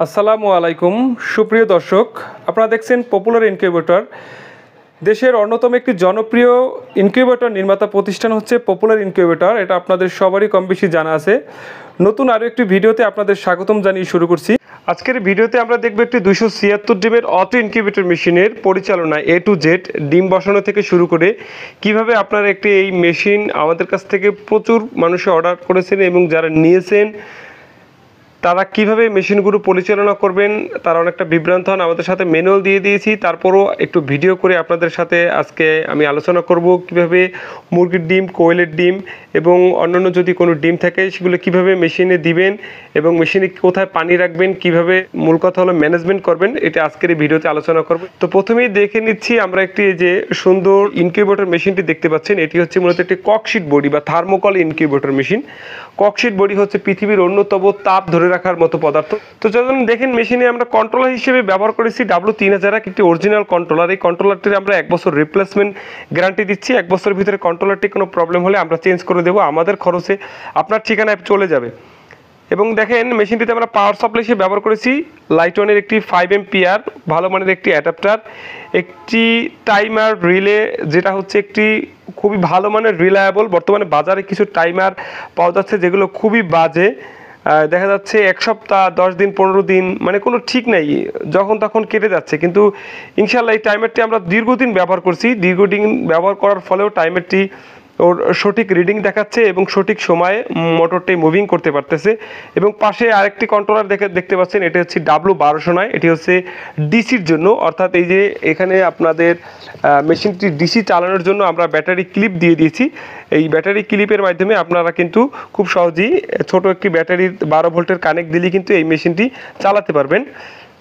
আসসালামু আলাইকুম সুপ্রিয় দর্শক, আপনারা দেখছেন পপুলার ইনকিউবেটর। দেশের অন্যতম একটি জনপ্রিয় ইনকিউবেটর নির্মাতা প্রতিষ্ঠান হচ্ছে পপুলার ইনকিউবেটর। এটা আপনাদের সবারই কম বেশি জানা আছে। নতুন আরও একটি ভিডিওতে আপনাদের স্বাগতম জানিয়ে শুরু করছি। আজকের ভিডিওতে আমরা দেখব একটি 276 ডিমের অটো ইনকিউবেটর মেশিনের পরিচালনা A to Z, ডিম বসানো থেকে শুরু করে কিভাবে আপনারা একটি এই মেশিন আমাদের কাছ থেকে প্রচুর মানুষে অর্ডার করেছেন এবং যারা নিয়েছেন তারা কিভাবে মেশিনগুলো পরিচালনা করবেন তারা অনেকটা বিভ্রান্ত হন। আমাদের সাথে ম্যানুয়াল দিয়ে দিয়েছি, তারপরও একটু ভিডিও করে আপনাদের সাথে আজকে আমি আলোচনা করব কিভাবে মুরগির ডিম, কোয়েলের ডিম এবং অন্যান্য যদি কোনো ডিম থাকে সেগুলো কিভাবে মেশিনে দিবেন এবং মেশিনে কোথায় পানি রাখবেন, কিভাবে মূল কথা হলো ম্যানেজমেন্ট করবেন, এটা আজকের এই ভিডিওতে আলোচনা করব। তো প্রথমেই দেখে নিচ্ছি আমরা একটি যে সুন্দর ইনকিউবেটর মেশিনটি দেখতে পাচ্ছেন, এটি হচ্ছে মূলত একটি ককশিট বডি বা thermocol incubator machine. Cork sheet body হচ্ছে পৃথিবীর অন্যতম তাপ ধরে রাখার মতো পদার্থ। তো যখন দেখেন মেশিনে আমরা কন্ট্রোলার হিসেবে ব্যবহার করেছি W3000 একটি অরিজিনাল কন্ট্রোলার। এই কন্ট্রোলারটির আমরা 1 বছর রিপ্লেসমেন্ট গ্যারান্টি দিচ্ছি। 1 বছরের ভিতরে কন্ট্রোলারটি কোনো প্রবলেম হলে আমরা চেঞ্জ করে দেবো, আমাদের খরচে আপনার ঠিকানায় চলে যাবে। এবং দেখেন মেশিনটিতে আমরা পাওয়ার সাপ্লাই হিসেবে ব্যবহার করেছি লাইটনের একটি 5 এম্পিয়ার ভালো মানের একটি অ্যাডাপ্টার, একটি টাইমার রিলে, যেটা হচ্ছে একটি খুবই ভালো মানের রিলায়েবল। বর্তমানে বাজারে কিছু টাইমার পাওয়া যাচ্ছে যেগুলো খুবই বাজে, দেখা যাচ্ছে 1 সপ্তাহ, 10 দিন, 15 দিন, মানে কোনো ঠিক নেই, যখন তখন কেটে যাচ্ছে। কিন্তু ইনশাল্লাহ এই টাইমারটি আমরা দীর্ঘদিন ব্যবহার করছি। দীর্ঘদিন ব্যবহার করার ফলেও টাইমারটি ওর সঠিক রিডিং দেখাচ্ছে এবং সঠিক সময়ে মোটরটাই মুভিং করতে পারতেছে। এবং পাশে আরেকটি কন্ট্রোলার দেখতে পাচ্ছেন, এটা হচ্ছে W1209। এটি হচ্ছে ডিসির জন্য, অর্থাৎ এই যে এখানে আপনাদের মেশিনটি ডিসি চালানোর জন্য আমরা ব্যাটারি ক্লিপ দিয়ে দিয়েছি। এই ব্যাটারি ক্লিপের মাধ্যমে আপনারা কিন্তু খুব সহজেই ছোট একটি ব্যাটারির 12 ভোল্টের কানেক্ট দিলেই কিন্তু এই মেশিনটি চালাতে পারবেন।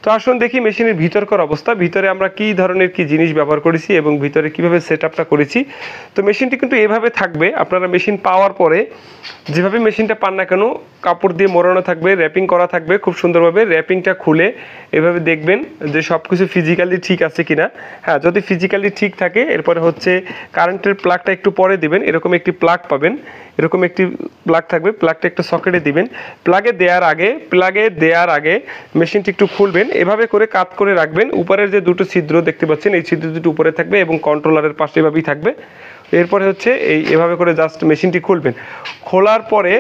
তো আসুন দেখি মেশিনের ভিতরকার অবস্থা, ভিতরে আমরা কী ধরনের কি জিনিস ব্যবহার করেছি এবং ভিতরে কিভাবে সেট আপটা করেছি। তো মেশিনটি কিন্তু এভাবে থাকবে, আপনারা মেশিন পাওয়ার পরে যেভাবে মেশিনটা পান না কেন কাপড় দিয়ে মোড়ানো থাকবে, র্যাপিং করা থাকবে খুব সুন্দরভাবে। র্যাপিংটা খুলে এভাবে দেখবেন যে সব কিছু ফিজিক্যালি ঠিক আছে কিনা। হ্যাঁ, যদি ফিজিক্যালি ঠিক থাকে এরপরে হচ্ছে কারেন্টের প্লাগটা একটু পরে দিবেন। এরকম একটি প্লাগ পাবেন, এরকম একটি প্লাগ থাকবে, প্লাগটা একটু সকেটে দিবেন। প্লাগে দেওয়ার আগে মেশিনটি একটু খুলবেন, এভাবে করে কাত করে রাখবেন। উপরের যে দুটো ছিদ্র দেখতে পাচ্ছেন এই ছিদ্র দুটো উপরে থাকবে এবং কন্ট্রোলারের পাশে এভাবেই থাকবে। এরপরে হচ্ছে এভাবে করে জাস্ট মেশিনটি খুলবেন। খোলার পরে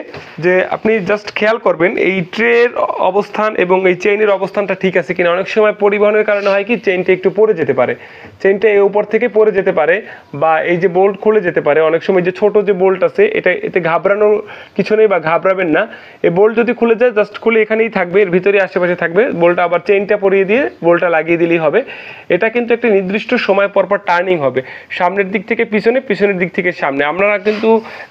যে আপনি জাস্ট খেয়াল করবেন এই ট্রের অবস্থান এবং এই চেইনের অবস্থানটা ঠিক আছে কিনা। অনেক সময় পরিবহনের কারণে হয় কি চেইনটা একটু পড়ে যেতে পারে, চেইনটা এই উপর থেকে পড়ে যেতে পারে বা এই যে বোল্ট খুলে যেতে পারে। অনেক সময় যে ছোট যে বোল্ট আছে এতে ঘাবড়ানোর কিছু নেই বা ঘাবড়াবেন না। এই বোল্ট যদি খুলে যায় জাস্ট খুলে এখানেই থাকবে, এর ভিতরে আশেপাশে থাকবে বোল্টটা, আবার চেইনটা পরিয়ে দিয়ে বোল্টটা লাগিয়ে দিলেই হবে। এটা কিন্তু একটা নির্দিষ্ট সময় পরপর টার্নিং হবে, সামনের দিক থেকে পিছনে, পিছনের দিক থেকে সামনে। আমরা কিন্তু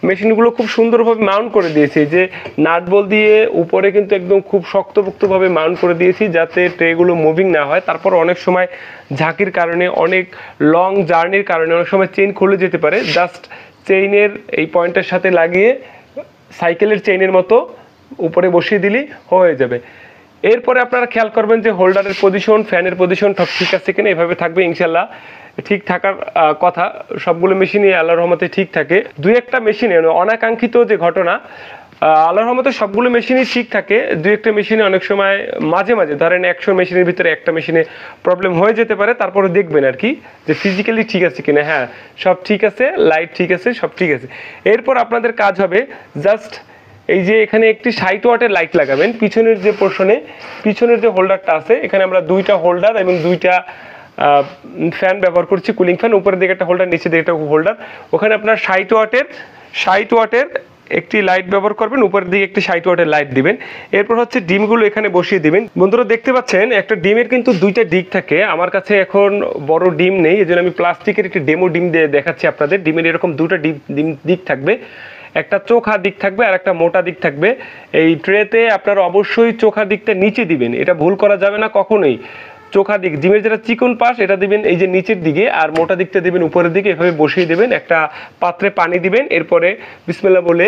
মেশিনগুলো খুব সুন্দরভাবে মাউন্ট করে দিয়েছি, যে নাট বল দিয়ে উপরে কিন্তু একদম খুব শক্তপোক্তভাবে মাউন্ট করে দিয়েছি যাতে ট্রেগুলো মুভিং না হয়। তারপর অনেক সময় ঝাঁকির কারণে, অনেক লং জার্নির কারণে অনেক সময় চেইন খুলে যেতে পারে। জাস্ট চেইনের এই পয়েন্টের সাথে লাগিয়ে সাইকেলের চেইনের মতো উপরে বসিয়ে দিলেই হয়ে যাবে। এরপরে আপনারা খেয়াল করবেন যে হোল্ডারের পজিশন, ফ্যানের পজিশন সব ঠিক আছে কিনা। এভাবে থাকবে, ইনশাল্লাহ ঠিক থাকার কথা। সবগুলো মেশিনই আল্লাহর রহমতে ঠিক থাকে। দুই একটা মেশিনে অনাকাঙ্ক্ষিত যে ঘটনা, আল্লাহর রহমতে সবগুলো মেশিনই ঠিক থাকে, দুই একটা মেশিনে অনেক সময় মাঝে মাঝে ধরেন 100 মেশিনের ভিতরে একটা মেশিনে প্রবলেম হয়ে যেতে পারে। তারপরে দেখবেন আর কি যে ফিজিক্যালি ঠিক আছে কিনা। হ্যাঁ, সব ঠিক আছে, লাইট ঠিক আছে, সব ঠিক আছে। এরপর আপনাদের কাজ হবে জাস্ট এই যে এখানে একটি 60 ওয়াটের লাইট লাগাবেন পিছনের যে পোর্শনে, পিছনের যে হোল্ডারটা আছে এখানে আমরা দুইটা হোল্ডার এবং দুইটা ফ্যান ব্যবহার করছি, কুলিং ফ্যান। উপরের দিকে একটা হোল্ডার, নিচের দিকে একটা হোল্ডার। ওখানে আপনার 60 ওয়াটের একটি লাইট ব্যবহার করবেন, উপরের দিকে একটি 60 ওয়াটের লাইট দিবেন। এরপর হচ্ছে ডিমগুলো এখানে বসিয়ে দিবেন। বন্ধুরা দেখতে পাচ্ছেন একটা ডিমের কিন্তু দুইটা দিক থাকে। আমার কাছে এখন বড় ডিম নেই, এজন্য আমি প্লাস্টিকের একটি ডেমো ডিম দিয়ে দেখাচ্ছি আপনাদের। ডিমের এরকম দুটো দিক থাকবে, একটা চোখা দিক থাকবে আর একটা মোটা দিক থাকবে। এই ট্রেতে আপনারা অবশ্যই চোখা দিকটা নিচে দিবেন, এটা ভুল করা যাবে না কখনোই। চোখা দিক, ডিমের যেটা চিকন পাশ এটা দিবেন এই যে নিচের দিকে, আর মোটা দিকটা দিবেন উপরের দিকে। এভাবে বসিয়ে দেবেন, একটা পাত্রে পানি দিবেন, এরপরে বিসমিল্লাহ বলে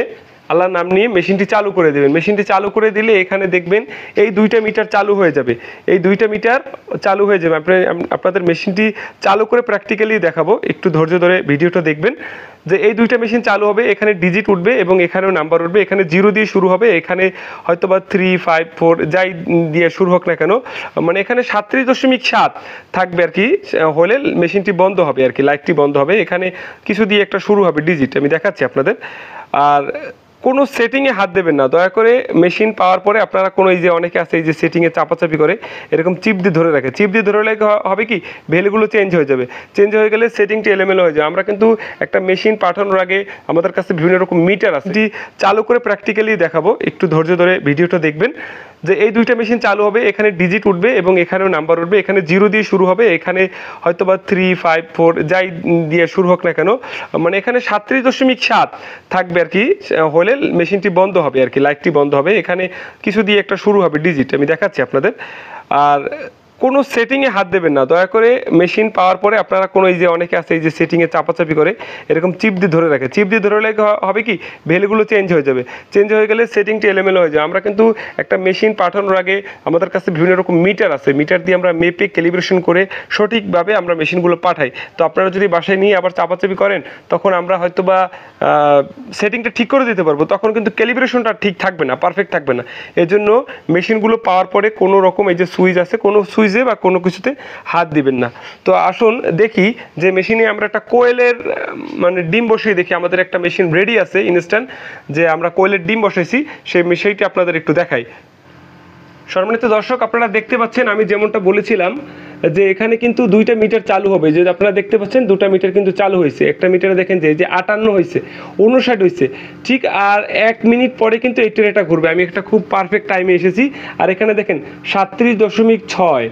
আল্লাহর নাম নিয়ে মেশিনটি চালু করে দেবেন। মেশিনটি চালু করে দিলে এখানে দেখবেন এই 2টা মিটার চালু হয়ে যাবে, এই 2টা মিটার চালু হয়ে যাবে। আপনাদের মেশিনটি চালু করে প্র্যাকটিক্যালি দেখাবো, একটু ধৈর্য ধরে ভিডিওটা দেখবেন। যে এই দুইটা মেশিন চালু হবে, এখানে ডিজিট উঠবে এবং এখানেও নাম্বার উঠবে। এখানে 0 দিয়ে শুরু হবে, এখানে হয়তো বা 3, 5, 4 যাই দিয়ে শুরু হোক না কেন, মানে এখানে 37.7 থাকবে আর কি, হলে মেশিনটি বন্ধ হবে আর কি, লাইটটি বন্ধ হবে। এখানে কিছু দিয়ে একটা শুরু হবে ডিজিট, আমি দেখাচ্ছি আপনাদের। আর কোনো সেটিংয়ে হাত দেবেন না দয়া করে। মেশিন পাওয়ার পরে আপনারা কোনো, এই যে অনেকে আছে এই যে সেটিংয়ে চাপাচাপি করে এরকম চিপ দিয়ে ধরে রাখে, চিপ দিয়ে ধরে রাখলে হবে কি ভ্যালুগুলো চেঞ্জ হয়ে যাবে, চেঞ্জ হয়ে গেলে সেটিংটি এলোমেলো হয়ে যায়। আমরা কিন্তু একটা মেশিন পাঠানোর আগে আমাদের কাছে বিভিন্ন রকম মিটার আছে, এটি চালু করে প্র্যাকটিক্যালি দেখাবো, একটু ধৈর্য ধরে ভিডিওটা দেখবেন। যে এই দুইটা মেশিন চালু হবে, এখানে ডিজিট উঠবে এবং এখানেও নাম্বার উঠবে। এখানে 0 দিয়ে শুরু হবে, এখানে হয়তো বা 3, 5, 4 যাই দিয়ে শুরু হোক না কেন, মানে এখানে 37.7 থাকবে আর কি, হলে মেশিনটি বন্ধ হবে আর কি, লাইটটি বন্ধ হবে। এখানে কিছু দিয়ে একটা শুরু হবে ডিজিট, আমি দেখাচ্ছি আপনাদের। আর কোনো সেটিংয়ে হাত দেবেন না দয়া করে। মেশিন পাওয়ার পরে আপনারা কোনো, এই যে অনেকে আছে এই যে সেটিংয়ে চাপাচাপি করে এরকম চিপ দিয়ে ধরে রাখে, চিপ দিয়ে ধরে রাখলে হবে কি ভ্যালুগুলো চেঞ্জ হয়ে যাবে, চেঞ্জ হয়ে গেলে সেটিংটি এলোমেলো হয়ে যায়। আমরা কিন্তু একটা মেশিন পাঠানোর আগে আমাদের কাছে বিভিন্ন রকম মিটার আছে, মিটার দিয়ে আমরা মেপে ক্যালিব্রেশন করে সঠিকভাবে আমরা মেশিনগুলো পাঠাই। তো আপনারা যদি বাসায় নিয়ে আবার চাপাচাপি করেন, তখন আমরা হয়তো বা সেটিংটা ঠিক করে দিতে পারবো, তখন কিন্তু ক্যালিব্রেশনটা ঠিক থাকবে না, পারফেক্ট থাকবে না। এজন্য মেশিনগুলো পাওয়ার পরে কোনো রকম এই যে সুইচ আছে, কোনো সুইচে বা কোনো কিছুতে হাত দিবেন না। তো আসুন দেখি যে মেশিনে আমরা একটা কোয়েলের মানে ডিম বসিয়ে দেখি, আমাদের একটা মেশিন রেডি আছে ইনস্ট্যান্ট, যে আমরা কোয়েলের ডিম বসাইছি, সেই মেশিনটি আপনাদের একটু দেখাই। সম্মানিত দর্শক, আপনারা দেখতে পাচ্ছেন আমি যেমনটা বলেছিলাম যে এখানে কিন্তু দুইটা মিটার চালু হবে, যে আপনারা দেখতে পাচ্ছেন দুটা মিটার কিন্তু চালু হয়েছে। একটা মিটারে দেখেন যে 58 হয়েছে, 59 হয়েছে, ঠিক। আর 1 মিনিট পরে কিন্তু এই ট্রেটা ঘুরবে। আমি একটা খুব পারফেক্ট টাইমে এসেছি। আর এখানে দেখেন 37.6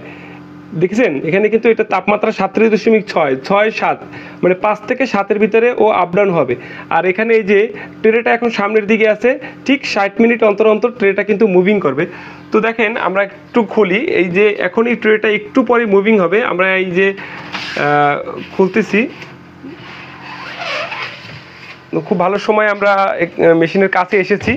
দেখেছেন, এখানে কিন্তু এটা তাপমাত্রা 37.6, মানে 5 থেকে 7-এর ভিতরে ও আপ ডাউন হবে। আর এখানে এই যে ট্রেটা এখন সামনের দিকে আছে, ঠিক 60 মিনিট অন্তর অন্তর ট্রেটা কিন্তু মুভিং করবে। তো দেখেন আমরা একটু খুলি, এই যে এখন এই ট্রেটা একটু পরে মুভিং হবে। আমরা এই যে খুলতেছি, খুব ভালো সময় আমরা মেশিনের কাছে এসেছি।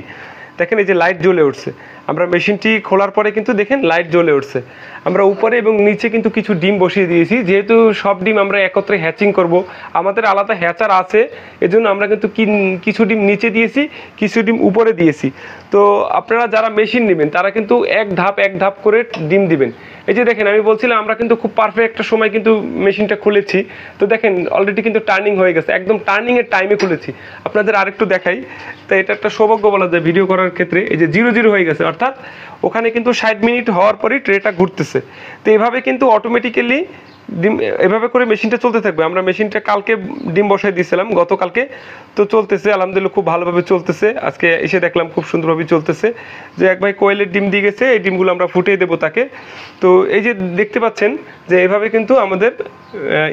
দেখেন এই যে লাইট জ্বলে উঠছে, আমরা মেশিনটি খোলার পরে কিন্তু দেখেন লাইট জ্বলে উঠছে। আমরা উপরে এবং নিচে কিন্তু কিছু ডিম বসিয়ে দিয়েছি, যেহেতু সব ডিম আমরা একত্রে হ্যাচিং করব, আমাদের আলাদা হ্যাচার আছে, এজন্য আমরা কিন্তু কিছু ডিম নিচে দিয়েছি, কিছু ডিম উপরে দিয়েছি। তো আপনারা যারা মেশিন নেবেন তারা কিন্তু এক ধাপ করে ডিম দিবেন। এই যে দেখেন আমি বলছিলাম আমরা কিন্তু খুব পারফেক্ট একটা সময় কিন্তু মেশিনটা খুলেছি। তো দেখেন অলরেডি কিন্তু টার্নিং হয়ে গেছে, একদম টার্নিংয়ের টাইমে খুলেছি। আপনাদের আরেকটু দেখাই, তো এটা একটা সৌভাগ্য বলা যায় ভিডিও করার ক্ষেত্রে। এই যে 0-0 হয়ে গেছে, অর্থাৎ ওখানে কিন্তু 60 মিনিট হওয়ার পরেই ট্রেটা ঘুরতেছে। তো এইভাবে কিন্তু অটোমেটিক্যালি ডিম, এভাবে করে মেশিনটা চলতে থাকবে। আমরা মেশিনটা কালকে ডিম বসাই দিয়েছিলাম, গতকালকে, তো চলতেছে আলহামদুলিল্লাহ, খুব ভালোভাবে চলতেছে। আজকে এসে দেখলাম খুব সুন্দরভাবে চলতেছে। যে এক ভাই কোয়েলের ডিম দিয়ে গেছে, এই ডিমগুলো আমরা ফুটিয়ে দেবো তাকে। তো এই যে দেখতে পাচ্ছেন যে এভাবে কিন্তু আমাদের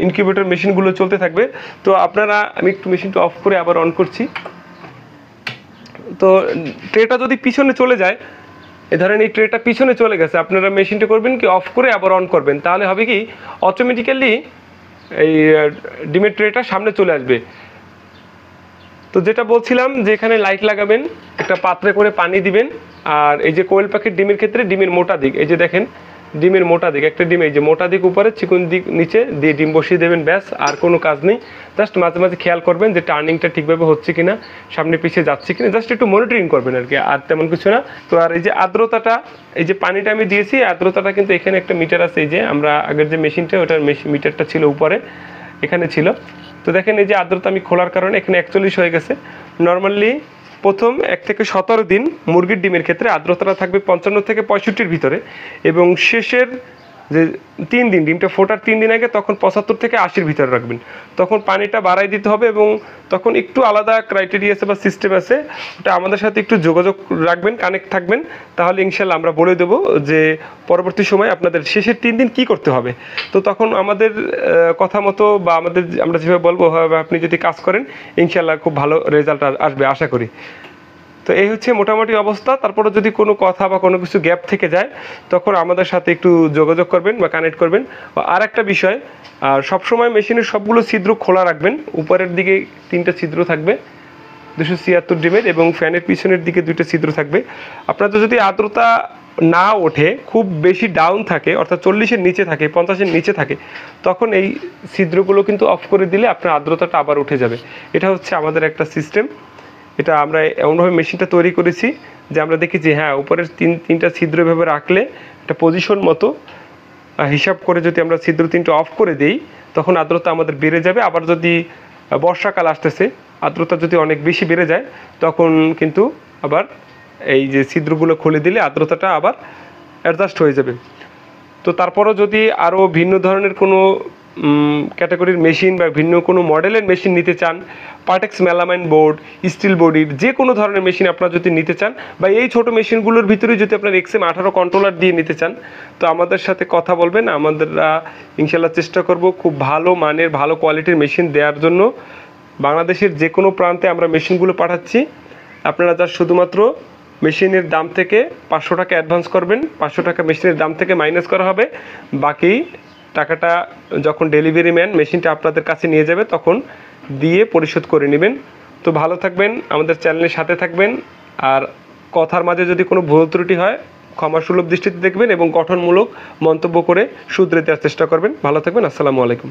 ইনকিউবেটর মেশিনগুলো চলতে থাকবে। তো আপনারা, আমি একটু মেশিনটা অফ করে আবার অন করছি। তো ট্রেটা যদি পিছনে চলে যায়, এ ধরেন এই ট্রেটা পিছনে চলে গেছে, আপনারা মেশিনটা করবেন কি অফ করে আবার অন করবেন, তাহলে হবে কি অটোমেটিক্যালি এই ডিমের ট্রেটা সামনে চলে আসবে। তো যেটা বলছিলাম যে এখানে লাইট লাগাবেন, একটা পাত্রে করে পানি দিবেন। আর এই যে কোয়েল পাখির ডিমের ক্ষেত্রে ডিমের মোটা দিক, এই যে দেখেন ডিমের মোটা দিক, একটা ডিম এই যে মোটা দিক উপরে, চিকন দিক নিচে দিয়ে ডিম বসিয়ে দেবেন, ব্যাস। আর কোনো কাজ নেই। জাস্ট মাঝে মাঝে খেয়াল করবেন যে টার্নিংটা ঠিকভাবে হচ্ছে কিনা, সামনে পিছিয়ে যাচ্ছে কিনা, জাস্ট একটু মনিটরিং করবেন আর কি, আর তেমন কিছু না। তো আর এই যে আর্দ্রতাটা, এই যে পানিটা আমি দিয়েছি, আর্দ্রতাটা কিন্তু এখানে একটা মিটার আছে, এই যে আমরা আগের যে মেশিনটা ওটার মিটারটা ছিল উপরে, এখানে ছিল। তো দেখেন এই যে আর্দ্রতা আমি খোলার কারণে এখানে 41 হয়ে গেছে। নর্মালি প্রথম 1 থেকে 17 দিন মুরগির ডিমের ক্ষেত্রে আর্দ্রতাটা থাকবে 55 থেকে 65-র ভিতরে, এবং শেষের যে 3 দিন, ডিমটা ফোটার 3 দিন আগে, তখন 75 থেকে 80-র ভিতরে রাখবেন। তখন পানিটা বাড়াই দিতে হবে, এবং তখন একটু আলাদা ক্রাইটেরিয়া আছে বা সিস্টেম আছে, ওটা আমাদের সাথে একটু যোগাযোগ রাখবেন, কানেক্ট থাকবেন, তাহলে ইনশাল্লাহ আমরা বলে দেবো যে পরবর্তী সময় আপনাদের শেষের 3 দিন কি করতে হবে। তো তখন আমাদের কথা মতো বা আমরা যেভাবে বলবো আপনি যদি কাজ করেন, ইনশাল্লাহ খুব ভালো রেজাল্ট আসবে আশা করি। তো এই হচ্ছে মোটামুটি অবস্থা। তারপরে যদি কোনো কথা বা কোনো কিছু গ্যাপ থেকে যায়, তখন আমাদের সাথে একটু যোগাযোগ করবেন বা কানেক্ট করবেন। আর একটা বিষয়, আর সবসময় মেশিনের সবগুলো ছিদ্র খোলা রাখবেন। উপরের দিকে 3টা ছিদ্র থাকবে 276 ডিমের, এবং ফ্যানের পিছনের দিকে 2টা ছিদ্র থাকবে। আপনাদের যদি আর্দ্রতা না ওঠে, খুব বেশি ডাউন থাকে, অর্থাৎ 40-এর নিচে থাকে, 50-এর নিচে থাকে, তখন এই ছিদ্রগুলো কিন্তু অফ করে দিলে আপনার আর্দ্রতাটা আবার উঠে যাবে। এটা হচ্ছে আমাদের একটা সিস্টেম। এটা আমরা এমনভাবে মেশিনটা তৈরি করেছি যে আমরা দেখেছি হ্যাঁ উপরের তিনটা ছিদ্র এভাবে রাখলে একটা পজিশন মতো হিসাব করে যদি আমরা ছিদ্র 3টা অফ করে দিই, তখন আর্দ্রতা আমাদের বেড়ে যাবে। আবার যদি বর্ষাকাল আসতেছে, আর্দ্রতা যদি অনেক বেশি বেড়ে যায়, তখন কিন্তু আবার এই যে ছিদ্রগুলো খুলে দিলে আর্দ্রতাটা আবার অ্যাডজাস্ট হয়ে যাবে। তো তারপরও যদি আরও ভিন্ন ধরনের কোনো ক্যাটাগরির মেশিন বা ভিন্ন কোনো মডেলের মেশিন নিতে চান, পার্টেক্স মেলামাইন বোর্ড, স্টিল বডির যে কোনো ধরনের মেশিন আপনারা যদি নিতে চান, বা এই ছোটো মেশিনগুলোর ভিতরে যদি আপনার XM18 কন্ট্রোলার দিয়ে নিতে চান, তো আমাদের সাথে কথা বলবেন। আমরা ইনশাল্লাহ চেষ্টা করব খুব ভালো মানের ভালো কোয়ালিটির মেশিন দেওয়ার জন্য। বাংলাদেশের যে কোনো প্রান্তে আমরা মেশিনগুলো পাঠাচ্ছি। আপনারা যা শুধুমাত্র মেশিনের দাম থেকে 500 টাকা অ্যাডভান্স করবেন, 500 টাকা মেশিনের দাম থেকে মাইনাস করা হবে, বাকি টাকাটা যখন ডেলিভারি ম্যান মেশিনটা আপনাদের কাছে নিয়ে যাবে তখন দিয়ে পরিশোধ করে নেবেন। তো ভালো থাকবেন, আমাদের চ্যানেলের সাথে থাকবেন, আর কথার মাঝে যদি কোনো ভুল ত্রুটি হয় ক্ষমাসুলভ দৃষ্টিতে দেখবেন এবং গঠনমূলক মন্তব্য করে শুধরে দেওয়ার চেষ্টা করবেন। ভালো থাকবেন, আসসালামু আলাইকুম।